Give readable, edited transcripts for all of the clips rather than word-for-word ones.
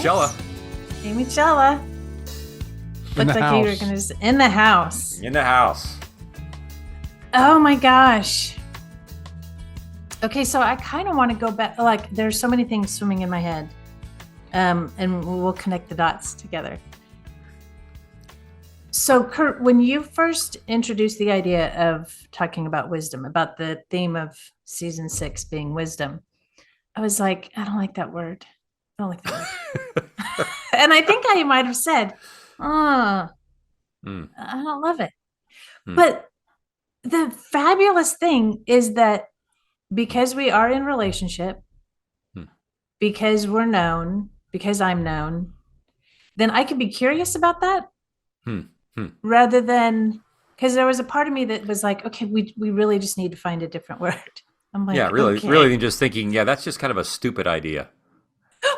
Chella. Amy Chella. In Looked the like you were house. going to... In the house. In the house. Oh my gosh. Okay, so I kind of want to go back. Like, there's so many things swimming in my head. And we'll connect the dots together. So, Curt, when you first introduced the idea of talking about wisdom, about the theme of season 6 being wisdom, I was like, I don't like that word. I don't like that word. And I think I might have said, I don't love it. But the fabulous thing is that because we are in relationship, because we're known, because I'm known, then I could be curious about that rather than, because there was a part of me that was like, okay, we really just need to find a different word. I'm like, yeah, really, okay. really just thinking, yeah, that's just kind of a stupid idea.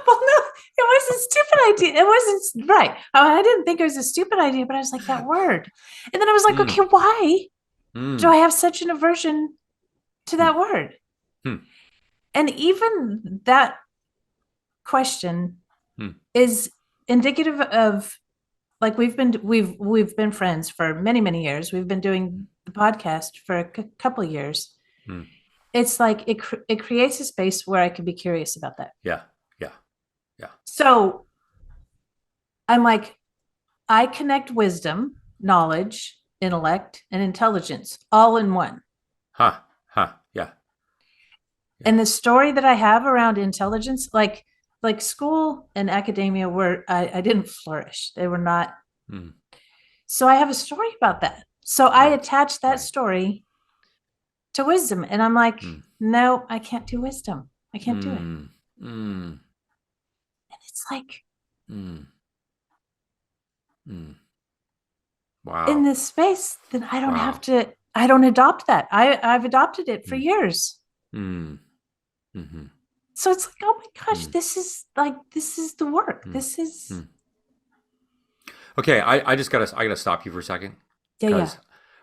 Well, no, it wasn't a stupid idea. It wasn't right. I didn't think it was a stupid idea, but I was like, that word. And then I was like, okay, why do I have such an aversion to that word? And even that question is indicative of, like, we've been friends for many, many years. We've been doing the podcast for a couple of years. It's like it creates a space where I could be curious about that. Yeah. So I'm like, I connect wisdom, knowledge, intellect, and intelligence all in one. Yeah. And the story that I have around intelligence, like school and academia were, I didn't flourish. They were not. So I have a story about that. So I attach that story to wisdom. And I'm like, no, I can't do wisdom. I can't do it. And it's like, wow. in this space, then I don't have to, I don't adopt that. I've adopted it for years. So it's like, oh my gosh, this is the work. This is. Okay, I gotta stop you for a second. Yeah.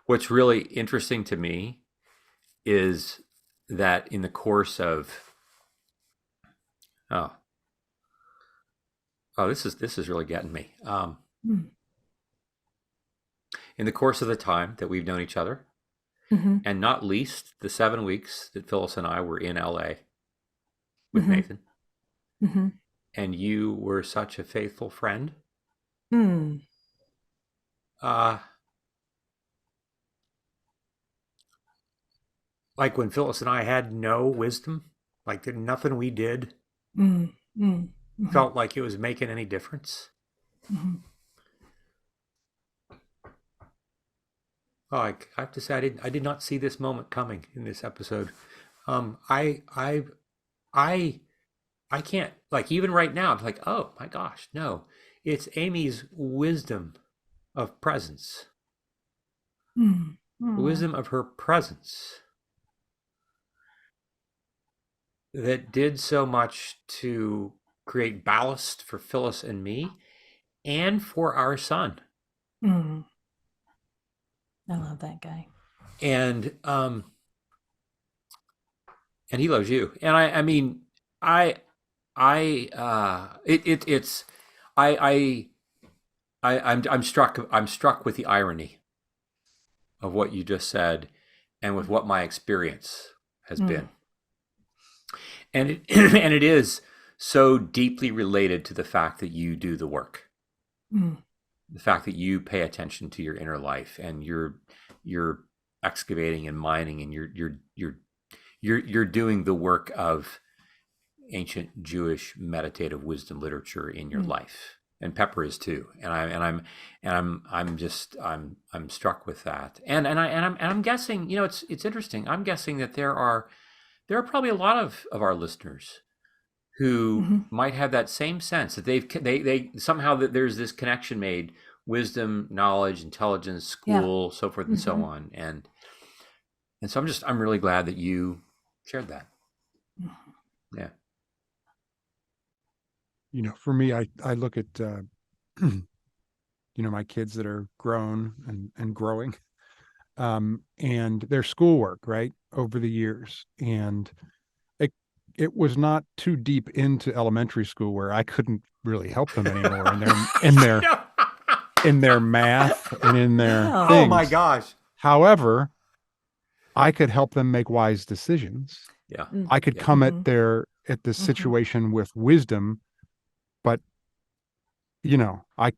What's really interesting to me is that in the course of this is really getting me. In the course of the time that we've known each other, and not least the 7 weeks that Phyllis and I were in LA with Nathan, and you were such a faithful friend. Like when Phyllis and I had no wisdom, like nothing we did felt like it was making any difference. Oh, I have to say, I did not see this moment coming in this episode. I can't, like, even right now, I'm like, oh my gosh, no, it's Amy's wisdom of presence, the wisdom of her presence that did so much to create ballast for Phyllis and me and for our son. I love that guy. And he loves you. And I'm struck with the irony of what you just said and with what my experience has been. And it is so deeply related to the fact that you do the work. The fact that you pay attention to your inner life and you're excavating and mining and you're doing the work of ancient Jewish meditative wisdom literature in your life, and Pepper is too. And I'm struck with that. And I'm guessing, it's interesting. I'm guessing that there are probably a lot of our listeners who might have that same sense that they somehow that there's this connection made: wisdom, knowledge, intelligence, school, so forth and so on. And so I'm really glad that you shared that. Yeah. For me, I look at, my kids that are grown and growing, and their schoolwork, right, over the years. And it was not too deep into elementary school where I couldn't really help them anymore in their math and in their Wow. Oh my things. gosh. However, I could help them make wise decisions. Yeah. I could Yeah. come Mhm. at the situation with wisdom, but I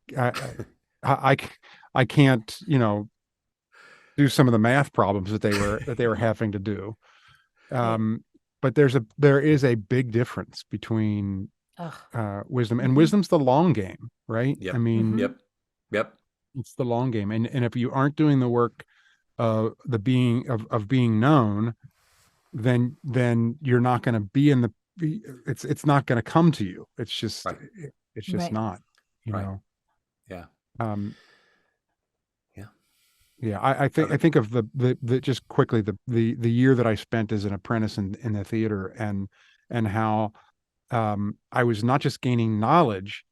can't, do some of the math problems that they were having to do. Right. But there is a big difference between Ugh. wisdom, and Mhm. wisdom's the long game, right? I Yep. mean, Mhm. Yep. Yep. it's the long game, and if you aren't doing the work of being known, then you're not going to be in the it's not going to come to you. Right. It's just Right. not, you Right. know. Yeah. Um, Yeah. yeah, I think of the just quickly the year that I spent as an apprentice in the theater, and how I was not just gaining knowledge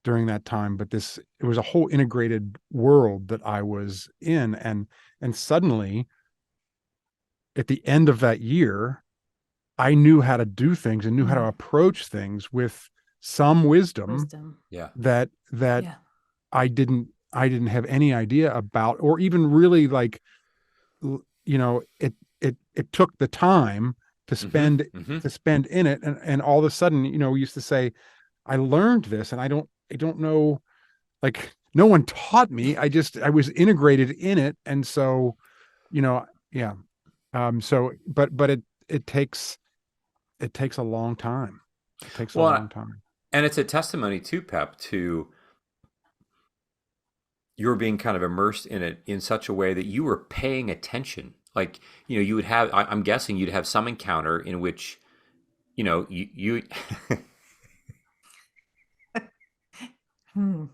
during that time, but it was a whole integrated world that I was in, and suddenly at the end of that year, I knew how to do things and knew how to Mm. approach things with some wisdom Wisdom. Yeah. that Yeah. I didn't have any idea about, or even really like, it took the time to spend Mm-hmm. in it, and all of a sudden, we used to say, I learned this, and I don't know, like, no one taught me. I was integrated in it, and so, yeah. So, but it takes a long time. It takes a long Well, time. and it's a testimony too, Pep, to you're being kind of immersed in it in such a way that you were paying attention. Like, you would have, I'm guessing you'd have some encounter in which, you Hmm.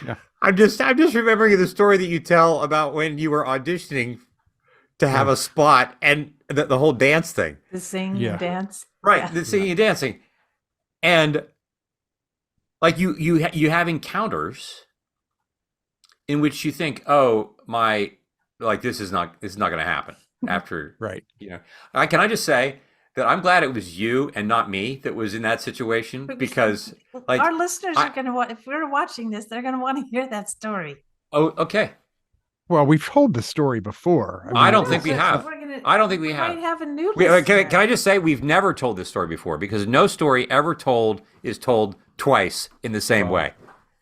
Yeah. I'm just remembering the story that you tell about when you were auditioning to have Yeah. a spot and the whole dance thing. The sing Yeah. and dance. Right. Yeah. The singing and dancing. And like you have encounters in which you think, oh my, like this is not going to happen after, Right. Can I just say that I'm glad it was you and not me that was in that situation, because like Our listeners I are going to want, if we're watching this, they're going to want to hear that story. oh okay, Well, we've told the story before. I don't No, think we but have. we're gonna, I don't think we we have. might have a new Can listener. I just say we've never told this story before, because no story ever told is told twice in the same Oh. way.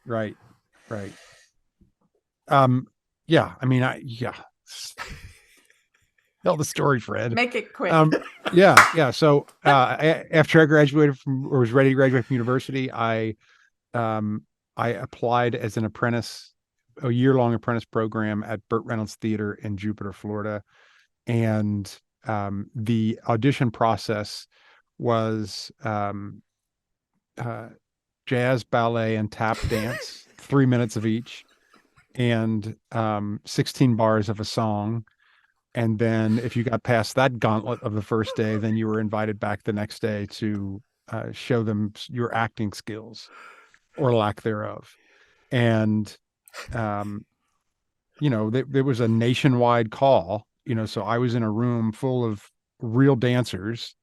Right. Right. Yeah. I mean, yeah. Tell the story, Fred. Make it quick. Yeah. So, after I graduated or was ready to graduate from university, I applied as an apprentice, a year-long apprentice program at Burt Reynolds Theater in Jupiter, Florida. And the audition process was jazz, ballet, and tap dance, 3 minutes of each, and 16 bars of a song. And then if you got past that gauntlet of the first day, then you were invited back the next day to show them your acting skills or lack thereof. And there was a nationwide call, so I was in a room full of real dancers,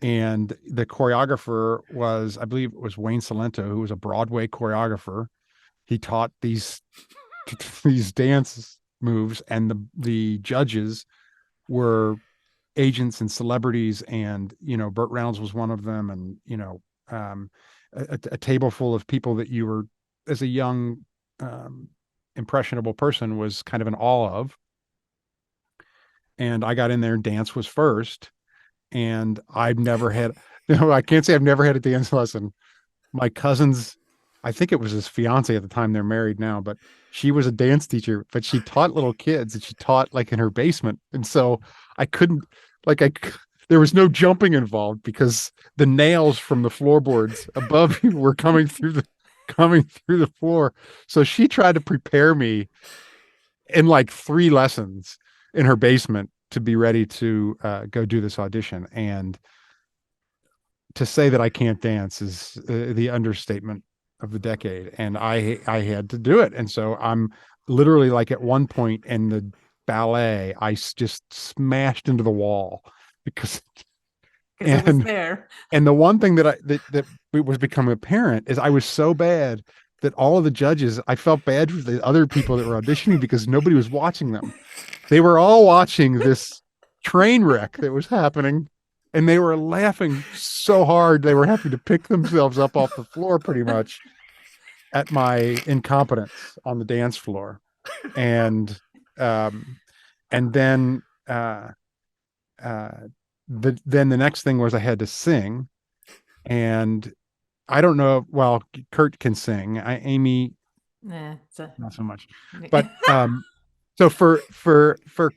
and the choreographer was, I believe it was Wayne Salento, who was a Broadway choreographer. He taught these dance moves, and the judges were agents and celebrities, and Burt Reynolds was one of them, and a table full of people that you were, as a young impressionable person, was kind of in awe of. And I got in there, and dance was first, and I've never had I can't say I've never had a dance lesson. My cousin's, I think it was his fiance at the time, they're married now, but she was a dance teacher, but she taught little kids, and she taught like in her basement. And so I couldn't, like, there was no jumping involved because the nails from the floorboards above me were coming through the floor. So she tried to prepare me in like 3 lessons in her basement to be ready to go do this audition. And to say that I can't dance is the understatement of the decade. And I had to do it. And so I'm literally, like, at one point in the ballet, I just smashed into the wall because because it was And there. and the one thing that was becoming apparent is I was so bad that all of the judges, I felt bad for the other people that were auditioning because nobody was watching them. They were all watching this train wreck that was happening, and they were laughing so hard they were having to pick themselves up off the floor pretty much at my incompetence on the dance floor. And um and then uh then the next thing was I had to sing, and I don't know, well, Curt can sing. Amy Nah, not so much. But so for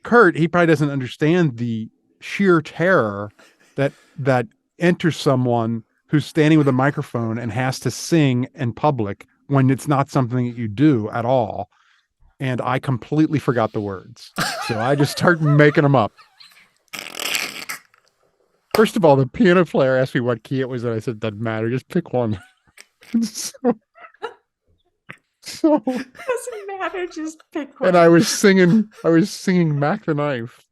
Curt, he probably doesn't understand the sheer terror that enters someone who's standing with a microphone and has to sing in public when it's not something that you do at all. And I completely forgot the words. So I just start making them up. First of all, the piano player asked me what key it was, and I said, doesn't matter, just pick one. so, so doesn't matter. Just pick one. and I was singing Mac the Knife.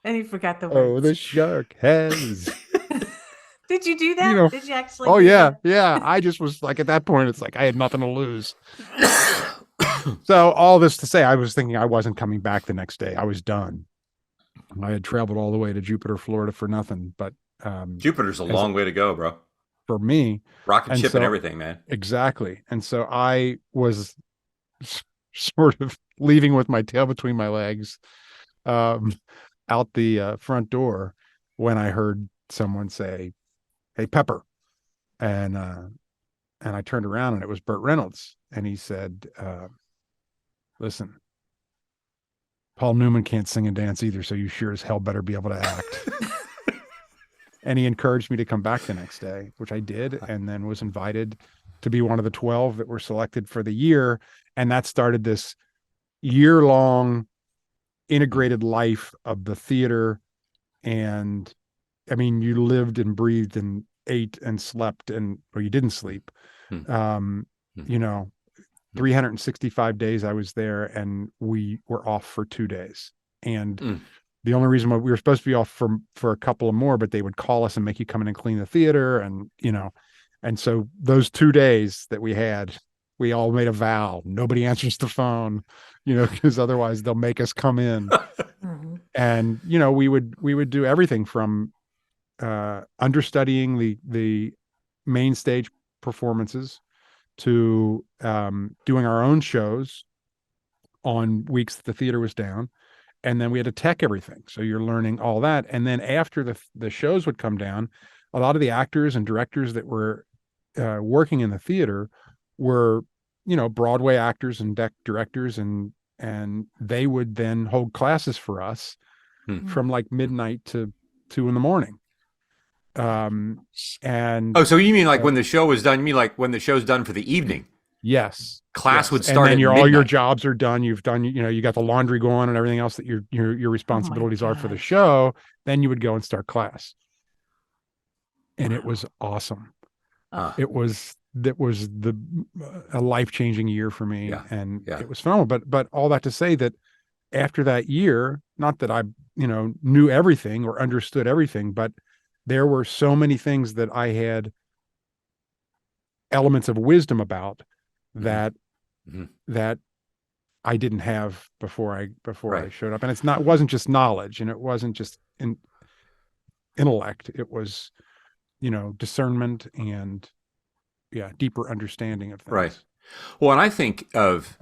And you forgot the Oh, words. the shark has. Did you do that? You know, Did you actually? Oh do yeah, that? yeah. I just was like, at that point, it's like I had nothing to lose. So all this to say, I was thinking I wasn't coming back the next day. I was done. I had traveled all the way to Jupiter, Florida for nothing. But Jupiter's a long way to go, bro. for me, Rocket and ship so- and everything, man. exactly. And so I was sort of leaving with my tail between my legs, out the front door when I heard someone say, "Hey, Pepper," and I turned around and it was Burt Reynolds, and he said, "Listen, Paul Newman can't sing and dance either, so you sure as hell better be able to act." And he encouraged me to come back the next day, which I did, and then was invited to be one of the 12 that were selected for the year, and that started this year-long integrated life of the theater. And I mean, you lived and breathed and ate and slept, or you didn't sleep. You know, 365 days I was there, and we were off for 2 days. And the only reason why we were supposed to be off for a couple of more, but they would call us and make you come in and clean the theater. And, and so those 2 days that we had, we all made a vow. Nobody answers the phone, because otherwise they'll make us come in. And, we would do everything from understudying the main stage performances to doing our own shows on weeks that the theater was down. And then we had to tech everything. So you're learning all that. And then after the shows would come down, a lot of the actors and directors that were working in the theater were, Broadway actors and directors, and they would then hold classes for us from like midnight to 2 a.m. And so you mean like when the show was done? You mean like when the show's done for the evening? Yes. Class would start. And then at all your midnight. jobs are done. You've done, you got the laundry going and everything else that your responsibilities are for the show. Then you would go and start class. And it was awesome. That was a life-changing year for me. And it was phenomenal. But all that to say that after that year, not that I, knew everything or understood everything, but there were so many things that I had elements of wisdom about that I didn't have before I showed up. And it wasn't just knowledge, and it wasn't just intellect. It was, discernment and deeper understanding of things. Right. Well, and I think of,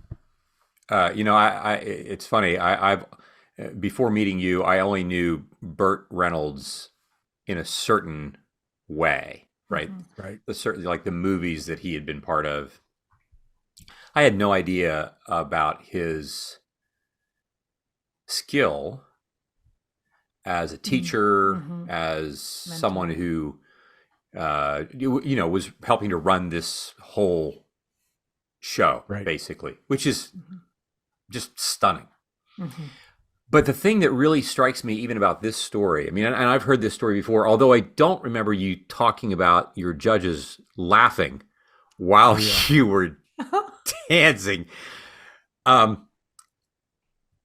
it's funny. I've before meeting you, I only knew Burt Reynolds in a certain way, right? Right. Certainly like the movies that he had been part of. I had no idea about his skill as a teacher, as someone who, was helping to run this whole show, basically, which is just stunning. But the thing that really strikes me even about this story, I mean, and I've heard this story before, although I don't remember you talking about your judges laughing while you were dancing.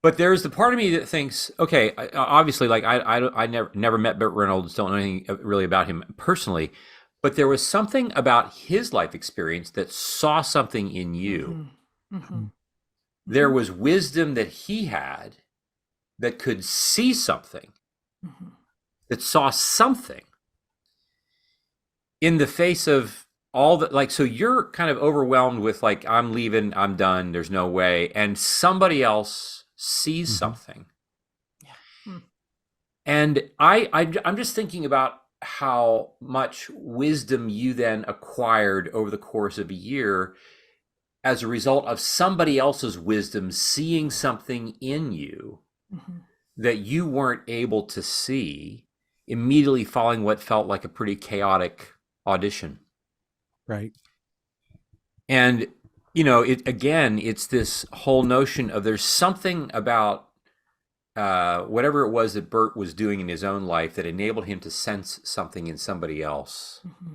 But there's the part of me that thinks, okay, obviously, like I never met Burt Reynolds, don't know anything really about him personally, but there was something about his life experience that saw something in you. Mm-hmm. Mm-hmm. There was wisdom that he had that could see something, Mm-hmm. that saw something in the face of all that. Like, so you're kind of overwhelmed with like, I'm leaving, I'm done, there's no way, and somebody else sees Mhm. something. Yeah. Mm. And I'm just thinking about how much wisdom you then acquired over the course of a year as a result of somebody else's wisdom seeing something in you Mm-hmm. that you weren't able to see immediately following what felt like a pretty chaotic audition. Right. And it again, it's this whole notion of there's something about whatever it was that Bert was doing in his own life that enabled him to sense something in somebody else. Mm-hmm.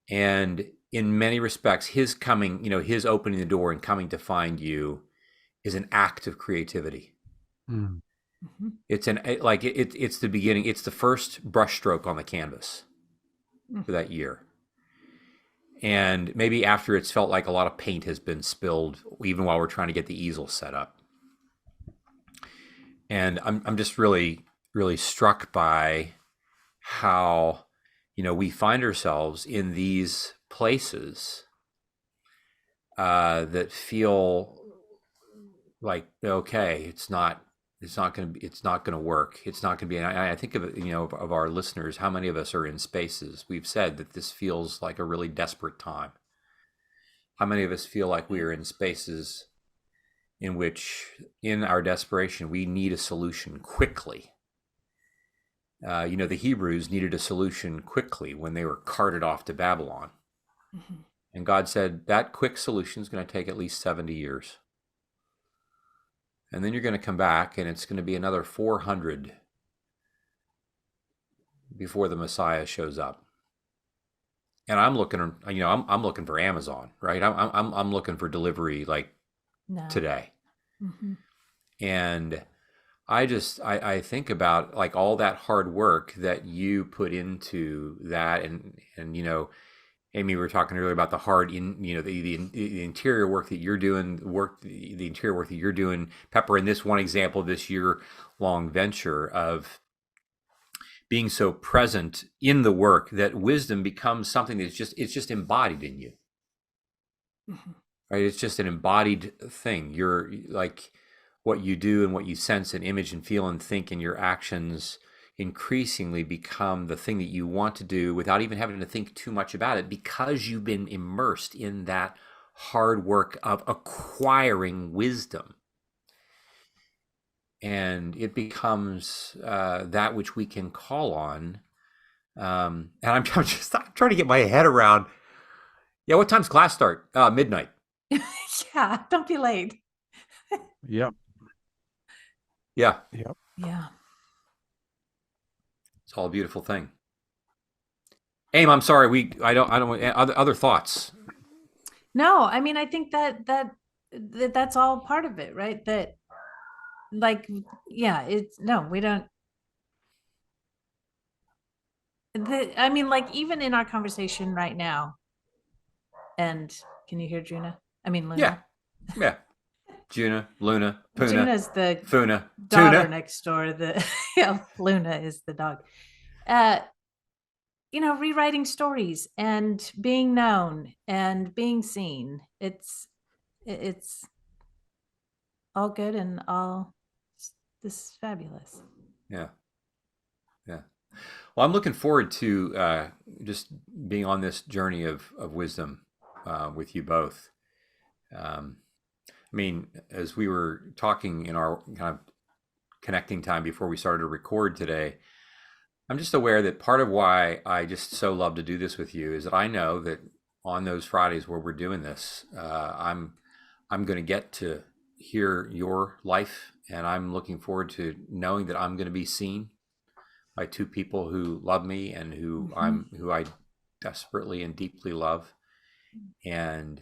And in many respects, his coming, his opening the door and coming to find you is an act of creativity. Mm. Mm-hmm. It's the beginning. It's the first brushstroke on the canvas for that year. And maybe after it's felt like a lot of paint has been spilled, even while we're trying to get the easel set up. And I'm just really, really struck by how, we find ourselves in these places that feel like, okay, it's not going to work. It's not going to be. And I think of it, of our listeners, how many of us are in spaces we've said that this feels like a really desperate time. How many of us feel like we are in spaces in which, in our desperation, we need a solution quickly. The Hebrews needed a solution quickly when they were carted off to Babylon. Mm-hmm. And God said, that quick solution is going to take at least 70 years. And then you're going to come back, and it's going to be another 400 before the Messiah shows up. And I'm looking, I'm looking for Amazon, right? I'm looking for delivery like today. Mm-hmm. And I think about like all that hard work that you put into that, and Amy, we were talking earlier about the hard the interior work that you're doing, the interior work that you're doing, Pepper, in this one example of this year-long venture of being so present in the work that wisdom becomes something that's just embodied in you. Mm-hmm. Right? It's just an embodied thing. You're like what you do and what you sense and image and feel and think, and your actions increasingly become the thing that you want to do without even having to think too much about it, because you've been immersed in that hard work of acquiring wisdom. And it becomes that which we can call on. And I'm trying to get my head around. Yeah, what time's class start? Midnight. Yeah, don't be late. Yep. Yeah. Yep. Yeah. It's all a beautiful thing. Aim, I'm sorry. I don't other thoughts. No, I mean, I think that's all part of it, right? That, like, yeah, we don't. I mean, like, even in our conversation right now, and can you hear Juna? I mean, Luna. Yeah. Juna, Luna, Puna, Juna's the Funa, daughter Tuna. next door. Luna is the dog. Rewriting stories and being known and being seen. It's all good and all this is fabulous. Yeah. Well, I'm looking forward to just being on this journey of wisdom with you both. I mean, as we were talking in our kind of connecting time before we started to record today, I'm just aware that part of why I just so love to do this with you is that I know that on those Fridays where we're doing this, I'm going to get to hear your life, and I'm looking forward to knowing that I'm going to be seen by two people who love me and who I desperately and deeply love. And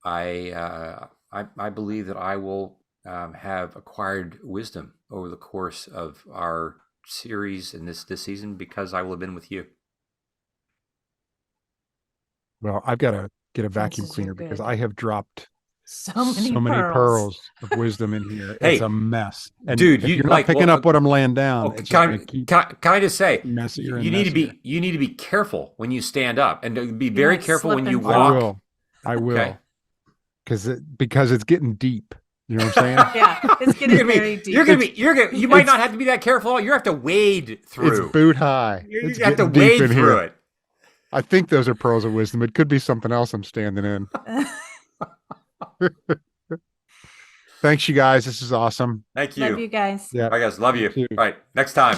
I I believe that I will have acquired wisdom over the course of our series in this season because I will have been with you. Well, I've got to get a vacuum Chances are cleaner because good. I have dropped So many so many pearls. pearls of wisdom in here. Hey, It's a mess. And dude, if you you're not like picking up what I'm laying down, it's just going to keep can I just say messier and you need to messier. be careful when you stand up and to be You very might careful slip when you and I fall. walk. will. I will. Okay. Because it's getting deep. You know what I'm saying? Yeah, it's getting very deep. You might not have to be that careful. You have to wade through. It's boot high. You It's have to getting deep wade in through here. it. I think those are pearls of wisdom. It could be something else I'm standing in. Thanks, you guys. This is awesome. Thank Love you. you guys. Yeah. All right, guys. Love you. too. All right. Next time.